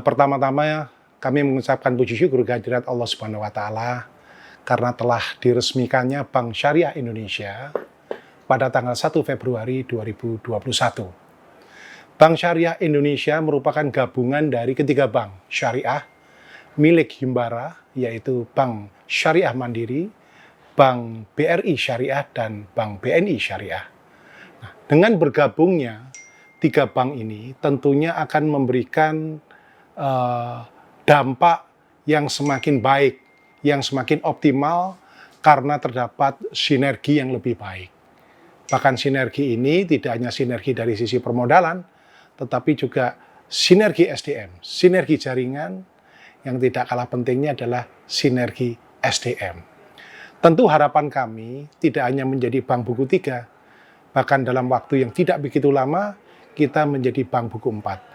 Pertama-tama kami mengucapkan puji syukur kehadirat Allah Subhanahu wa taala karena telah diresmikannya Bank Syariah Indonesia pada tanggal 1 Februari 2021. Bank Syariah Indonesia merupakan gabungan dari ketiga bank syariah milik Himbara, yaitu Bank Syariah Mandiri, Bank BRI Syariah, dan Bank BNI Syariah. Nah, dengan bergabungnya tiga bank ini tentunya akan memberikan dampak yang semakin baik, yang semakin optimal karena terdapat sinergi yang lebih baik. Bahkan sinergi ini tidak hanya sinergi dari sisi permodalan, tetapi juga sinergi SDM, sinergi jaringan, yang tidak kalah pentingnya adalah sinergi SDM. Tentu harapan kami tidak hanya menjadi bank buku 3, bahkan dalam waktu yang tidak begitu lama, kita menjadi bank buku 4.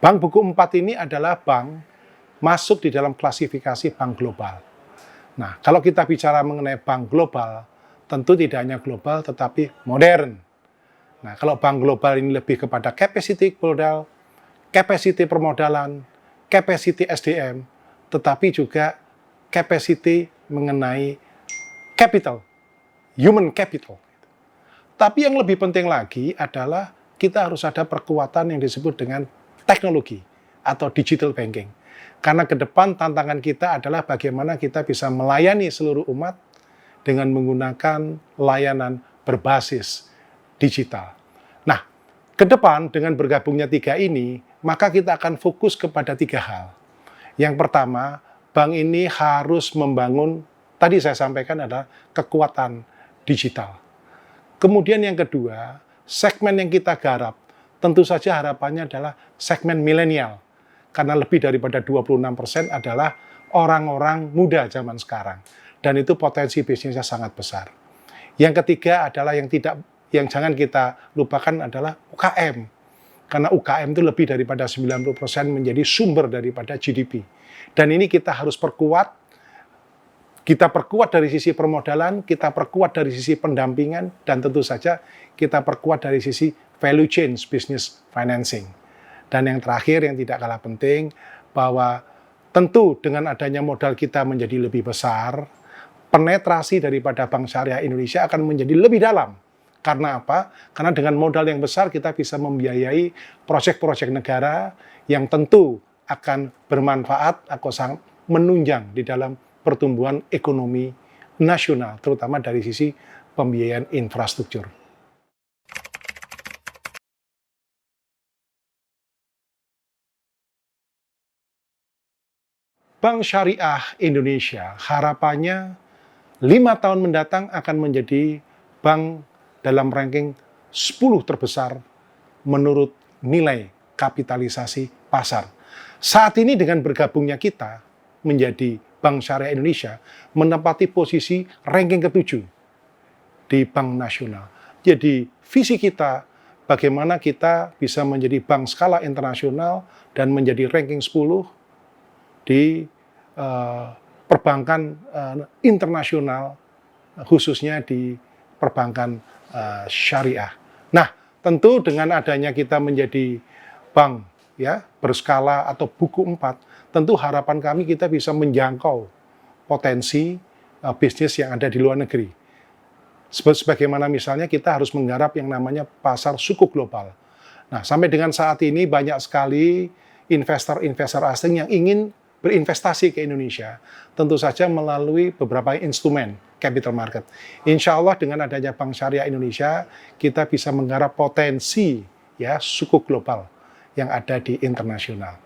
Bank buku 4 ini adalah bank masuk di dalam klasifikasi bank global. Nah, kalau kita bicara mengenai bank global, tentu tidak hanya global tetapi modern. Nah, kalau bank global ini lebih kepada capacity modal, capacity permodalan, capacity SDM, tetapi juga capacity mengenai capital, human capital. Tapi yang lebih penting lagi adalah kita harus ada perkuatan yang disebut dengan teknologi atau digital banking. Karena ke depan tantangan kita adalah bagaimana kita bisa melayani seluruh umat dengan menggunakan layanan berbasis digital. Nah, ke depan dengan bergabungnya tiga ini, maka kita akan fokus kepada tiga hal. Yang pertama, bank ini harus membangun, tadi saya sampaikan adalah kekuatan digital. Kemudian yang kedua, segmen yang kita garap, tentu saja harapannya adalah segmen milenial. Karena lebih daripada 26% adalah orang-orang muda zaman sekarang. Dan itu potensi bisnisnya sangat besar. Yang ketiga adalah yang jangan kita lupakan adalah UKM. Karena UKM itu lebih daripada 90% menjadi sumber daripada GDP. Dan ini kita harus perkuat. Kita perkuat dari sisi permodalan, kita perkuat dari sisi pendampingan, dan tentu saja kita perkuat dari sisi value chain business financing. Dan yang terakhir yang tidak kalah penting, bahwa tentu dengan adanya modal kita menjadi lebih besar, penetrasi daripada Bank Syariah Indonesia akan menjadi lebih dalam. Karena apa? Karena dengan modal yang besar kita bisa membiayai proyek-proyek negara yang tentu akan bermanfaat atau sangat menunjang di dalam pertumbuhan ekonomi nasional, terutama dari sisi pembiayaan infrastruktur. Bank Syariah Indonesia harapannya 5 tahun mendatang akan menjadi bank dalam ranking 10 terbesar menurut nilai kapitalisasi pasar. Saat ini dengan bergabungnya kita menjadi Bank Syariah Indonesia menempati posisi ranking ke-7 di Bank Nasional. Jadi visi kita bagaimana kita bisa menjadi bank skala internasional dan menjadi ranking 10 di perbankan internasional, khususnya di perbankan syariah. Nah, tentu dengan adanya kita menjadi bank ya berskala atau buku 4, tentu harapan kami kita bisa menjangkau potensi bisnis yang ada di luar negeri. Sebagaimana misalnya kita harus menggarap yang namanya pasar suku global. Nah, sampai dengan saat ini banyak sekali investor-investor asing yang ingin berinvestasi ke Indonesia, tentu saja melalui beberapa instrumen capital market. Insya Allah dengan adanya Bank Syariah Indonesia, kita bisa menggarap potensi ya suku global yang ada di internasional.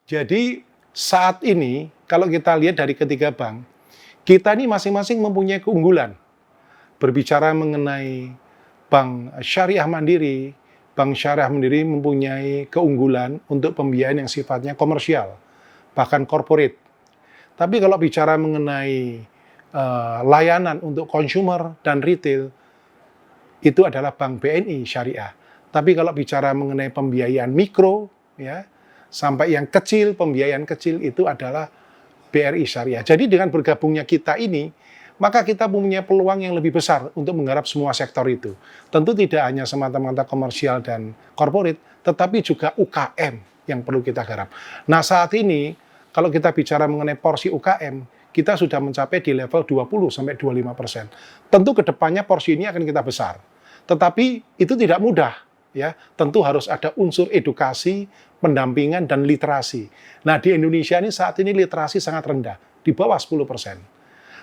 Jadi saat ini kalau kita lihat dari ketiga bank, kita ini masing-masing mempunyai keunggulan. Berbicara mengenai Bank Syariah Mandiri, Bank Syariah Mandiri mempunyai keunggulan untuk pembiayaan yang sifatnya komersial, bahkan corporate. Tapi kalau bicara mengenai layanan untuk consumer dan retail, itu adalah Bank BNI Syariah. Tapi kalau bicara mengenai pembiayaan mikro, ya sampai yang kecil, pembiayaan kecil itu adalah BRI Syariah. Jadi dengan bergabungnya kita ini, maka kita punya peluang yang lebih besar untuk menggarap semua sektor itu. Tentu tidak hanya semata-mata komersial dan corporate, tetapi juga UKM yang perlu kita garap. Nah, saat ini kalau kita bicara mengenai porsi UKM, kita sudah mencapai di level 20-25%. Tentu ke depannya porsi ini akan kita besar. Tetapi itu tidak mudah, ya. Tentu harus ada unsur edukasi, pendampingan, dan literasi. Nah, di Indonesia ini saat ini literasi sangat rendah, di bawah 10%.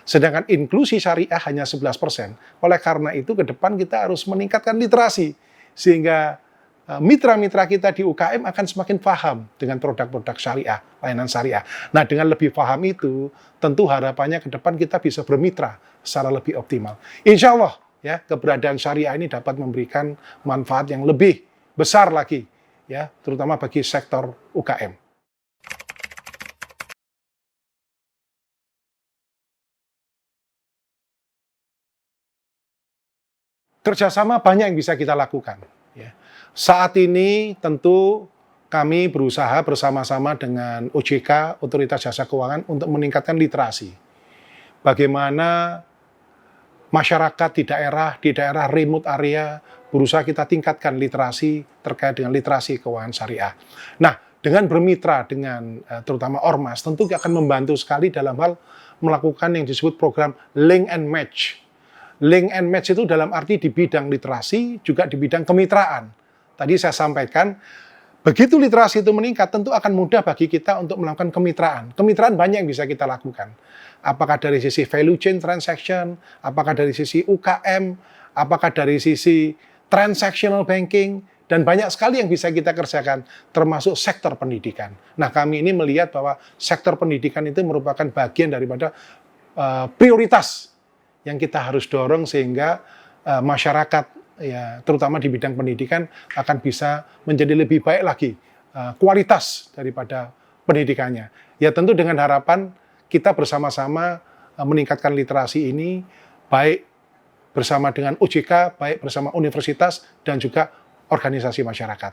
Sedangkan inklusi syariah hanya 11%. Oleh karena itu, ke depan kita harus meningkatkan literasi, sehingga mitra-mitra kita di UKM akan semakin paham dengan produk-produk syariah, layanan syariah. Nah, dengan lebih paham itu, tentu harapannya ke depan kita bisa bermitra secara lebih optimal. Insya Allah, ya, keberadaan syariah ini dapat memberikan manfaat yang lebih besar lagi, ya, terutama bagi sektor UKM. Kerjasama banyak yang bisa kita lakukan. Ya. Saat ini tentu kami berusaha bersama-sama dengan OJK, Otoritas Jasa Keuangan, untuk meningkatkan literasi. Bagaimana masyarakat di daerah remote area, berusaha kita tingkatkan literasi terkait dengan literasi keuangan syariah. Nah, dengan bermitra dengan terutama Ormas, tentu akan membantu sekali dalam hal melakukan yang disebut program link and match. Link and match itu dalam arti di bidang literasi, juga di bidang kemitraan. Tadi saya sampaikan, begitu literasi itu meningkat, tentu akan mudah bagi kita untuk melakukan kemitraan. Kemitraan banyak yang bisa kita lakukan. Apakah dari sisi value chain transaction, apakah dari sisi UKM, apakah dari sisi transactional banking, dan banyak sekali yang bisa kita kerjakan, termasuk sektor pendidikan. Nah, kami ini melihat bahwa sektor pendidikan itu merupakan bagian daripada prioritas yang kita harus dorong sehingga masyarakat, ya, terutama di bidang pendidikan, akan bisa menjadi lebih baik lagi kualitas daripada pendidikannya. Ya, tentu dengan harapan kita bersama-sama meningkatkan literasi ini, baik bersama dengan OJK, baik bersama universitas, dan juga organisasi masyarakat.